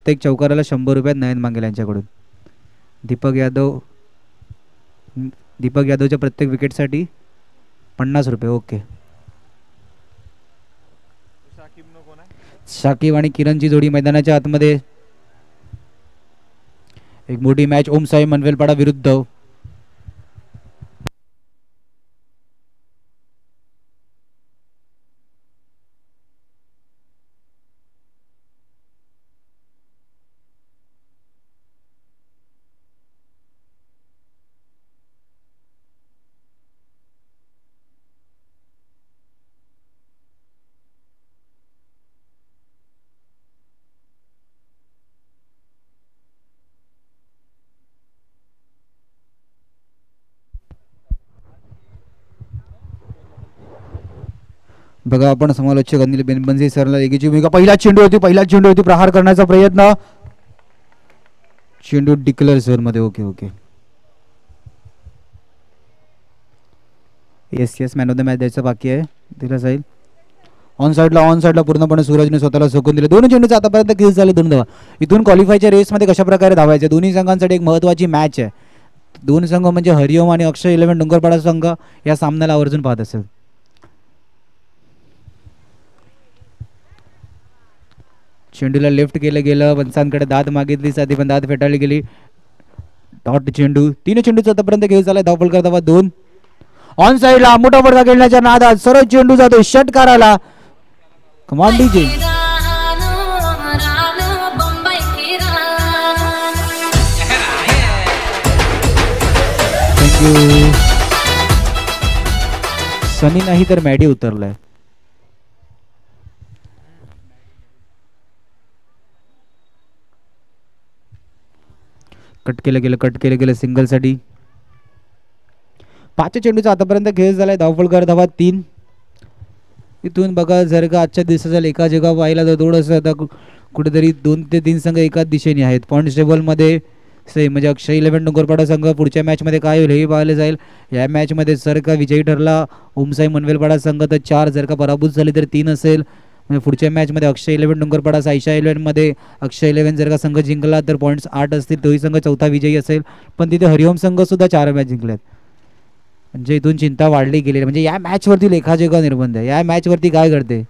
प्रत्येक चौकाराला 100 रुपयात नयन मांगेल यांच्याकडून. दीपक यादवच्या प्रत्येक विकेटसाठी 50 रुपये. ओके. शाकिब आणि किरणची जोडी मैदानाच्या आतमध्ये. एक मोठी मॅच ओम साई मनवेलपाडा विरुद्ध बघा आपण समालोचक अनिल बेनबंजी सरला एकीची भूमिका. पहिला चेंडू होती प्रहार करण्याचा प्रयत्न. चेंडू डिक्लेअर झोन मध्ये. Okay okay. Yes man of the match द्यायचं बाकी आहे. दिला जाईल. ऑन साईडला पूर्णपणे सूरजने स्वतःला झोकून दिले. दोन्ही चेंडूचे आतापर्यंत किल्स झाले 2 धावा. इथून क्वालिफायच्या रेसमध्ये कशा प्रकारे धावायचे. दोन्ही संघांसाठी एक महत्त्वाची मॅच आहे. दोन संघ म्हणजे हरिओम आणि अक्षय 11 डोंगरपाडा संघ या सामन्याला आवर्जून पाहत असेल. चेंडूला लेफ्ट केलं गेलं. पंचांकडे दाद मागितली साधी पण दाद फेटाळली गेली. डॉट चेंडू. 3 चेंडूचा आतापर्यंत खेळ झालाय. धावफलकर धावा 2. ऑन साईडला मोठा फटका खेळण्याच्या नादात सरळ चेंडू जातो षटकाराला. कमान डीजे. थँक्यू. सनी नाही तर मॅडी उतरलाय. कट केलं गेलं सिंगल साठी. 5 चेंडूचा आतापर्यंत खेळ झालाय. धावफलकर धावा 3. इथून बघा जर का आजच्या दिवसाचा एका जगा पाहिला तर थोडंसं आता कुठेतरी 2 ते 3 संघ एकाच दिशेने आहेत. पॉईंट्स टेबलमध्ये सेम म्हणजे अक्षय 11 डोंगरपाडा संघ पुढच्या मॅचमध्ये काय होईल हे पाहायला जाईल. या मॅचमध्ये जर का विजयी ठरला ओमसाई मनवेलपाडा संघ तर 4, जर का पराभूत झाली तर 3 असेल. म्हणजे पुढच्या मॅचमध्ये अक्षय 11 डोंगरपाडा साईशा 11 मध्ये अक्षय 11 जर का संघ जिंकला तर पॉईंट्स 8 असतील. तोही संघ चौथा विजयी असेल. पण तिथे हरिओम संघ सुद्धा 4 मॅच जिंकल्यात. म्हणजे इथून चिंता वाढली गेली. म्हणजे या मॅचवरती लेखाजोखा निर्बंध आहे. या मॅचवरती काय घडते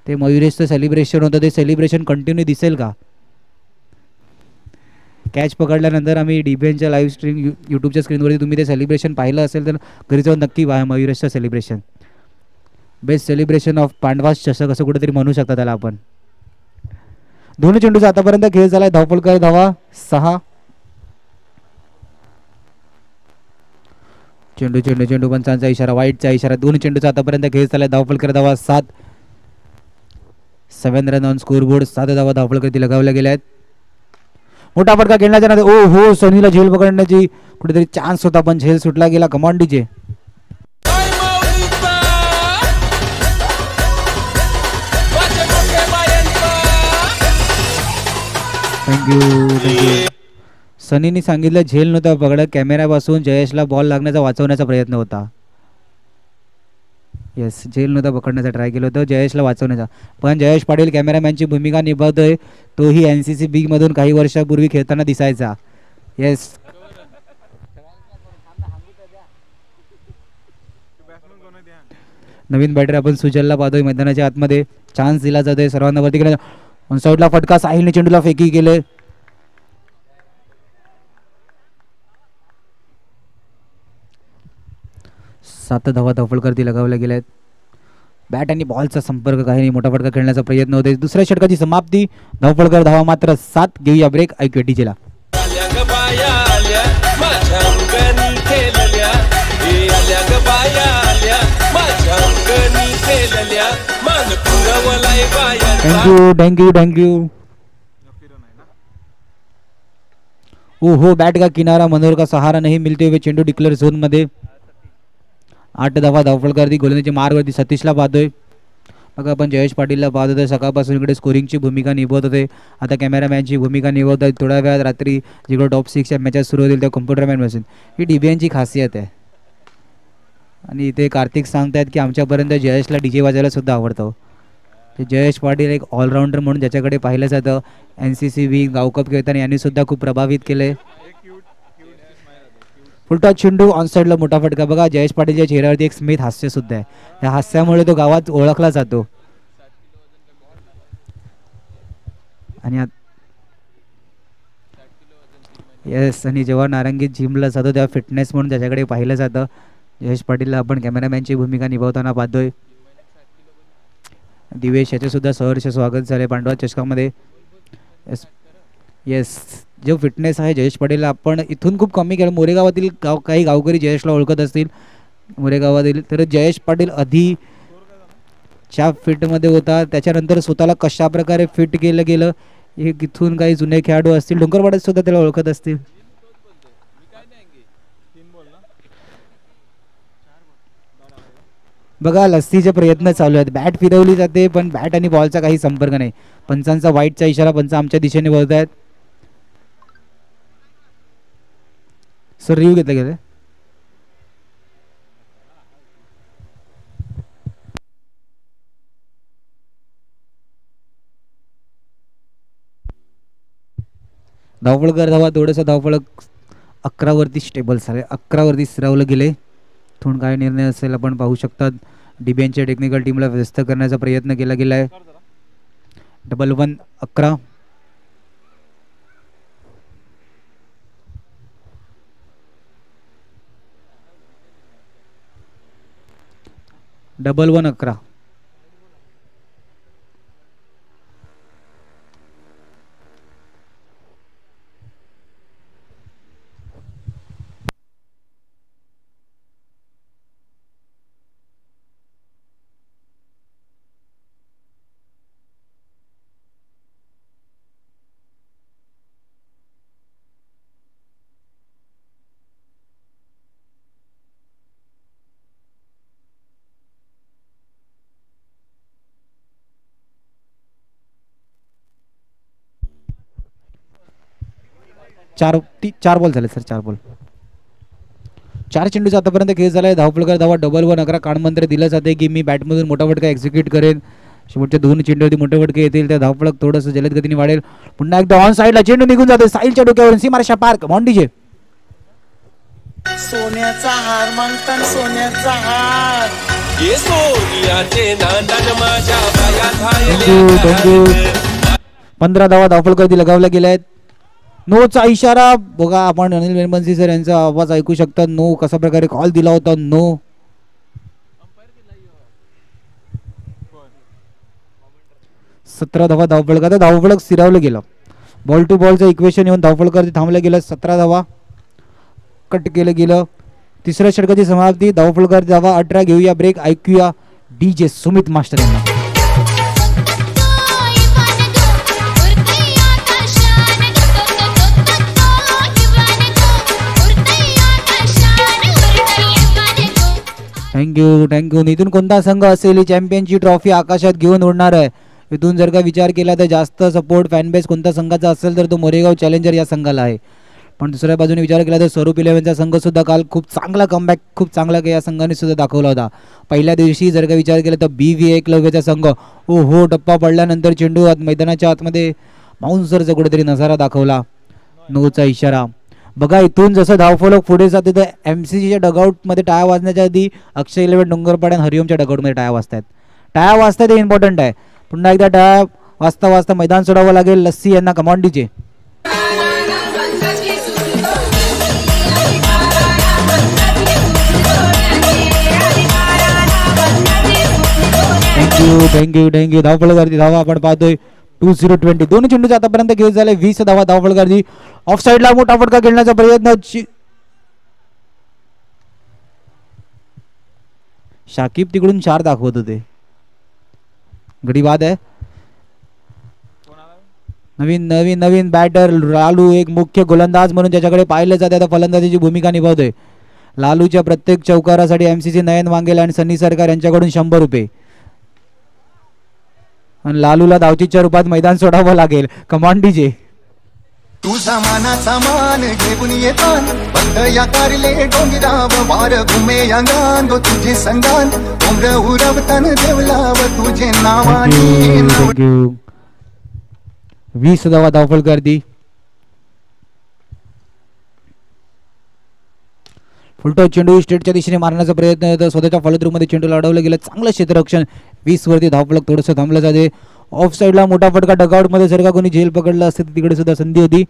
ते मयुरेशचं सेलिब्रेशन होतं. ते सेलिब्रेशन कंटिन्यू दिसेल का. कॅच पकडल्यानंतर आम्ही डीबीएनच्या लाईव्ह स्ट्रीम यूट्यूबच्या स्क्रीनवरती तुम्ही ते सेलिब्रेशन पाहिलं असेल तर घरी जाऊन नक्की पहा मयुरेशचं celebration. Best celebration of Pandavas चषक असं कुठेतरी म्हणू शकता त्याला आपण. 2 चेंडूचा आतापर्यंत खेळ झालाय. धावफलकर धावा 6. चेंडू पंचांचा इशारा वाईटचा इशारा. 2 चेंडूचा आतापर्यंत खेळ झालाय. धावफलकर धावा 7. 7 रन ऑन स्कोरबोर्ड. 7 धावा धावफलकर लगावल्या गेल्या आहेत. मोठा फटका खेळण्याच्या नंतर ओ हो सनीला झेल पकडण्याची कुठेतरी चान्स होता पण झेल सुटला गेला. कमान डीजे. थँक्यू. सनीने सांगितलं झेल नव्हता पकडत. कॅमेऱ्यापासून जयेशला बॉल लागण्याचा वाचवण्याचा प्रयत्न होता. येस झेल नव्हता पकडण्याचा ट्राय केलं होतं जयेशला वाचवण्याचा. पण जयेश पाटील कॅमेरामॅनची भूमिका निभावतोय. तोही NCC बी मधून काही वर्षापूर्वी खेळताना दिसायचा. येस नवीन बॅटर आपण सुजलला पाहतोय मैदानाच्या आतमध्ये. चान्स दिला जातोय सर्वांना वरती. ऑन साईडला फटका. साहिलने चेंडूला फेकी केले. सात धावा धावफलकर लगावल्या गेल्यात. बॅट आणि बॉलचा संपर्क काही नाही. मोठा फटका खेळण्याचा प्रयत्न होते. दुसऱ्या षटकाची समाप्ती. धावफलकर धावा मात्र 7. घेऊया ब्रेक. ऐकूया डीजेला. थँक्यू. ओहो बैट का किनारा मनोहर का सहारा नहीं मिलते हुए चेंडू डिक्लेअर झोन मध्ये. 8 धावा धावफलकर दी गोलंदाजी मार्गवरती सतीशला पाहतोय. बघा आपण जयेश पाटीलला पाहत होते. सकाळपासून इकडे स्कोरिंगची भूमिका निभवत होते. आता कॅमेरामॅनची भूमिका निभवत आहेत. थोड्या वेळात रात्री जिकडे टॉप 6 या मॅचेस सुरू होतील त्या कॉम्प्युटरमॅन बसून. ही डीबीएनची खासियत आहे. आणि इथे कार्तिक सांगतायत की आमच्यापर्यंत जयेशला डीजे वाजायला सुद्धा आवडतं. जयेश पाटील एक ऑलराऊंडर म्हणून ज्याच्याकडे पाहिलं जातं. NCCB गावकप खेळताना यांनी सुद्धा खूप प्रभावित केले. फुलटॉस चेंडू ऑन साईडला मोठा फटका. बघा जयेश पाटीलच्या चेहऱ्यावरती एक स्मित हास्य सुद्धा आहे. या हास्यामुळे तो गावात ओळखला जातो. आणि येस, आणि जेव्हा नारंगी जिमला जातो तेव्हा फिटनेस म्हणून त्याच्याकडे पाहिलं जातं. जयेश पाटीलला आपण कॅमेरामॅनची भूमिका निभावताना पाहतोय. दिवेश याचे सुद्धा सहर्ष स्वागत झाले पांडवा चषकामध्ये. येस येस, जो फिटनेस आहे जयेश पाटीलला आपण इथून खूप कमी केलं. मोरेगावातील काही गावकरी जयेशला ओळखत असतील मोरेगावातील, तर जयेश पाटील आधी च्या फिटमध्ये होता, त्याच्यानंतर स्वतःला कशा प्रकारे फिट केलं गेलं हे इथून काही जुने खेळाडू असतील डोंगरवाड्यात सुद्धा त्याला ओळखत असतील. बघा लस्सीचे प्रयत्न चालू आहेत. बॅट फिरवली जाते पण बॅट आणि बॉलचा काही संपर्क नाही. पंचांचा वाईटचा इशारा पंच आमच्या दिशेने वळत आहेत. सर रिव्ह्यू घेतला गेला. धावपळकर धावा, थोडंसं धावपळक 11 वरती स्टेबल झाले, 11 वरती स्थिरावलं गेले. थोडं काय निर्णय असेल आपण पाहू शकतात. डीबीएनच्या टेक्निकल टीमला व्यस्त करण्याचा प्रयत्न केला गेला आहे. 11 11 11. 4 बॉल झाले सर. 4 बॉल 4 चेंडूचा आतापर्यंत खेळ झालाय. धावपळकर धावा 11 11. कानमंत्र दिलं जाते की मी बॅटमधून मोठा फटका एक्झिक्यूट करेन. शेवटच्या 2 चेंडूवरती मोठे फटके येतील. त्या धावपळक थोडंसं जलद गतीने वाढेल. पुन्हा एकदा ऑन साईडला चेंडू निघून जाते साईलच्या डोक्यावरून. सीमारेषा पार्क मॉन्डीजे. सोन्याचा हार मागतान सोन्याचा हार. 15 धावा धावपळकर लगावल्या गेल्या आहेत. नोचा इशारा बघा. आपण अनिल वेणबंसी सर यांचा आवाज ऐकू शकता. नो कसा प्रकारे कॉल दिला होता. नो 17 धावा धावपळकर. आता धावपळक स्थिरावलं गेलं. बॉल टू बॉलचं इक्वेशन येऊन धावपळकर थांबलं गेलं. 17 धावा कट केलं गेलं. तिसऱ्या षटकाची समाप्ती. धावपळकर धावा 18. घेऊया ब्रेक. ऐकूया DJ सुमित मास्टर यांना. थँक्यू. इथून कोणता संघ असेल ही चॅम्पियनची ट्रॉफी आकाशात घेऊन उडणार आहे. इथून जर का विचार केला तर जास्त सपोर्ट फॅनबेस कोणत्या संघाचा असेल तर तो मोरेगाव चॅलेंजर या संघाला आहे. पण दुसऱ्या बाजूने विचार केला तर स्वरूप 11चा संघ सुद्धा काल खूप चांगला कमबॅक खूप चांगला या संघाने सुद्धा दाखवला होता. पहिल्या दिवशी जर का विचार केला तर BV एकलव्यचा संघ हो टप्पा पडल्यानंतर चेंडू मैदानाच्या आतमध्ये बाउन्सरचा कुठेतरी नजारा दाखवला. नोचा इशारा. बघा इथून जसं धावफलक पुढे जाते तर MCGच्या डगआउटमध्ये टाळ्या वाजण्याच्या आधी अक्षय 11 डोंगरपाड आणि हरिओमच्या डगआउटमध्ये टाळ्या वाजतात. टाळ्या वाजतात हे इम्पॉर्टंट आहे. पुन्हा एकदा टाळ्या वाजता मैदान सोडावं लागेल. लस्सी यांना कमांडीचे. थँक्यू. धावफलकावरती धावा आपण पाहतोय 20-20. दोन्ही चेंडूचे आतापर्यंत खेळ झाले. 20 धावा धावफलकावरती. ऑफ साईडला मोठा फटका खेळण्याचा प्रयत्न. शाकिब तिकडून 4 दाखवत होते. गडी बाद आहे. नवीन बॅटर लालू एक मुख्य गोलंदाज म्हणून ज्याच्याकडे पाहिलं जाते आता फलंदाजीची भूमिका निभावतोय. लालूच्या प्रत्येक चौकारासाठी MCC नयन वांगेला आणि सनी सरकार यांच्याकडून 100 रुपये. आणि लालूला धावचीच्या रूपात मैदान सोडावं लागेल. Command DJ. तुझा मानाचा मान घेऊन येतान बंद या कारले डोंगराव वार घुमे अंगान गो तुझे संगान डोंगर उरवतान देवलाव तुझे नावाने 20 धावा धावफलकार्दी. फुलटॉस चेंडू स्टेटच्या दिशेने मारण्याचा प्रयत्न होता. स्वतःच्या फलद्रूमध्ये चेंडूला अडवलं गेलं. चांगलं क्षेत्ररक्षण. 20 वरती धावफलक थोडंसं थांबलं जाते. ऑफ साईडला मोठा फटका. डगआउट मध्ये जर का कोणी झेल पकडलं असते तर तिकडे सुद्धा संधी होती.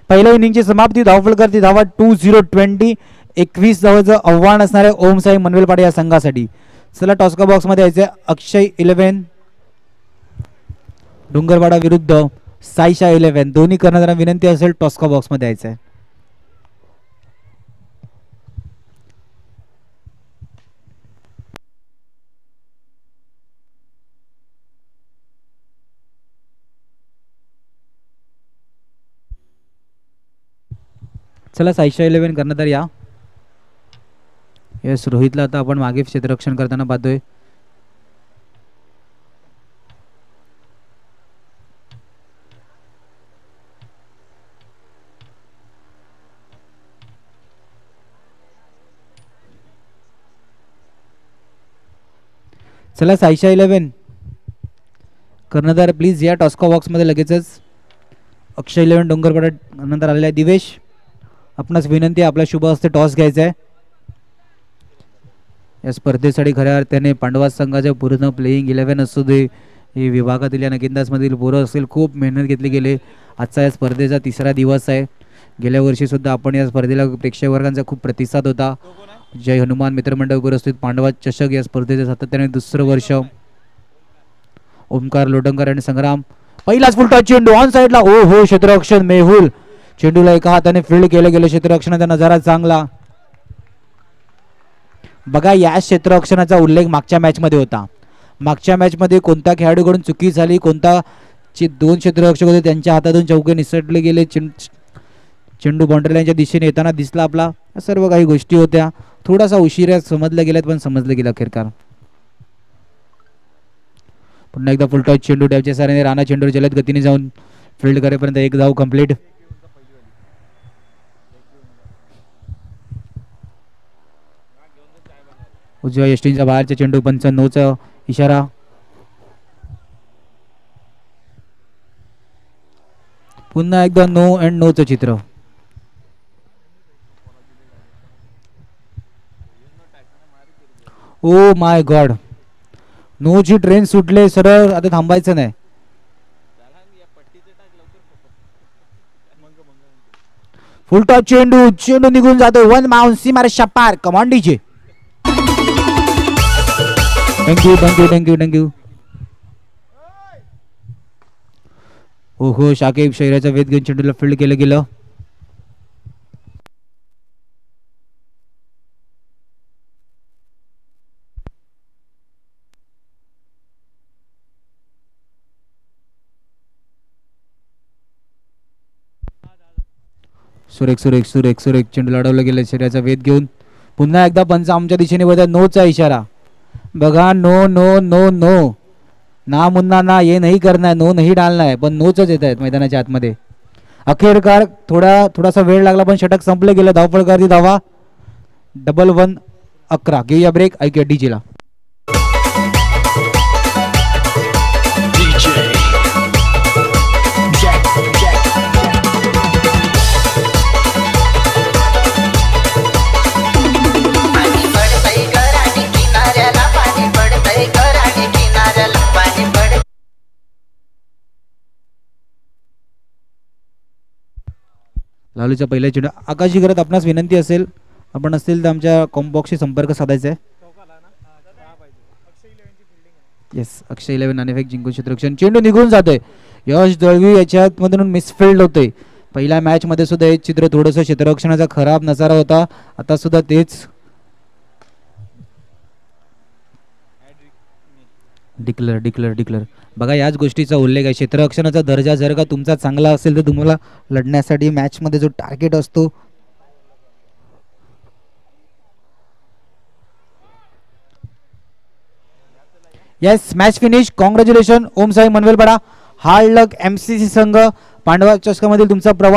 पहिल्या इनिंगची समाप्ती. धावफलकार्दी धावा 20-20. 21 धावांचं आव्हान असणारे ओम साई मनवेलपाडा या संघासाठी. चला टॉस्का बॉक्स मध्ये यायचे. अक्षय 11 डोंगरवाडा विरुद्ध साईशा 11. दोन्ही करणाऱ्यांना विनंती असेल टॉस्का बॉक्स मध्ये यायचं आहे. चला साईशा 11 करण्यात या. यस रोहितला आता आपण मागे क्षेत्ररक्षण करताना पाहतोय. चला साईशा 11 कर्णधार प्लीज या टॉस्का बॉक्स मध्ये लगेचच. अक्षय 11 डोंगरपाडा नंतर आलेला आहे. दिवेश आपणास विनंती आहे आपल्या शुभ हस्ते टॉस घ्यायचा आहे. या स्पर्धेसाठी खऱ्या अर्थाने पांडवा संघाचे पूर्ण प्लेइंग 11 असू दे, हे विभागातील या नगिंदाजमधील पोरं असेल, खूप मेहनत घेतली गेली. आजचा या स्पर्धेचा 3रा दिवस आहे. गेल्या वर्षी सुद्धा आपण या स्पर्धेला प्रेक्षक वर्गांचा खूप प्रतिसाद होता. जय हनुमान मित्रमंडळ उपस्थित पांडवा चषक या स्पर्धेचे सातत्याने 2रं वर्ष. ओमकार लोटंकर आणि संग्राम. पहिलाच फुलटॉस चेंडू ऑन साईडला. ओ हो क्षेत्ररक्षण मेहुल. चेंडूला एका हाताने फील्ड केलं गेलं. क्षेत्ररक्षणाचा नजारा चांगला. बघा या क्षेत्ररक्षणाचा उल्लेख मागच्या मॅच मध्ये होता. मागच्या मॅच मध्ये कोणत्या खेळाडूकडून चुकी झाली, कोणता 2 क्षेत्ररक्षक होते त्यांच्या हातातून चौके निसटले गेले, चेंडू बाउंड्री लाईनच्या दिशेने येताना दिसला आपला, सर्व काही गोष्टी होत्या. थोडासा उशिरा समजल्या गेल्यात पण समजलं गेलं अखेरकार. पुन्हा एकदा फुलटॉस चेंडू डॅवच्या साऱ्याने राणा चेंडूवर जलद गतीने जाऊन फील्ड करेपर्यंत 1 धाव कंप्लीट. उजव्या यष्टींच्या बाहेरच्या चेंडू. पंच 9चा इशारा. पुन्हा एकदा नो अँड नोचं चित्र. Oh my God. नोची ट्रेन सुटले सरळ. आता थांबायचं नाही. फुलटॉस चेंडू. चेंडू निघून जातो. 1 माउंसी मारे शपार. Command DJ. Thank you thank you thank you thank you. हो हो शाकिब शहराचा वेध घेऊन चेंडूला फील्ड केलं गेलं. सुरेख सुरेख सुरेख सुरेख. चेंडूला अडवलं गेलं शहराचा वेध घेऊन. पुन्हा एकदा पंच आमच्या दिशेने बघा. नोचा इशारा. बघा नो नो नो नो. ना मुन्ना ना ये नहीं करना है, नो नहीं डालना है, पण नोच येत आहेत मैदानाच्या आतमध्ये. अखेरकार थोडासा वेळ लागला पण षटक संपलं गेलं. धावफलकार्दी धावा 11 घेऊया ब्रेक. ऐकूया डीजेला. लालूच्या पहिल्या चेंडू. आकाशी करत आपणास विनंती असेल, आपण असतील तर आमच्या कॉम्बॉक्सशी संपर्क साधायचा आहे. येस अक्षय 11 नाणेफेक जिंकून क्षेत्ररक्षण. चेंडू निघून जातोय. यश दळवी याच्यात मधून मिसफिल्ड होते. पहिल्या मॅच मध्ये सुद्धा हे चित्र थोडंसं क्षेत्ररक्षणाचा खराब नजारा होता. आता सुद्धा तेच. Declare declare declare. बघा याच गोष्टीचा उल्लेख आहे. क्षेत्ररक्षणाचा दर्जा जर का तुमचा चांगला असेल तर तुम्हाला लढण्यासाठी मॅच मध्ये जो टार्गेट असतो. Yes match finish. कॉंग्रॅच्युलेशन ओम साई मनवेलपाडा. हार्ड लक MCC संघ. पांडवा चषकामधील तुमचा प्रवास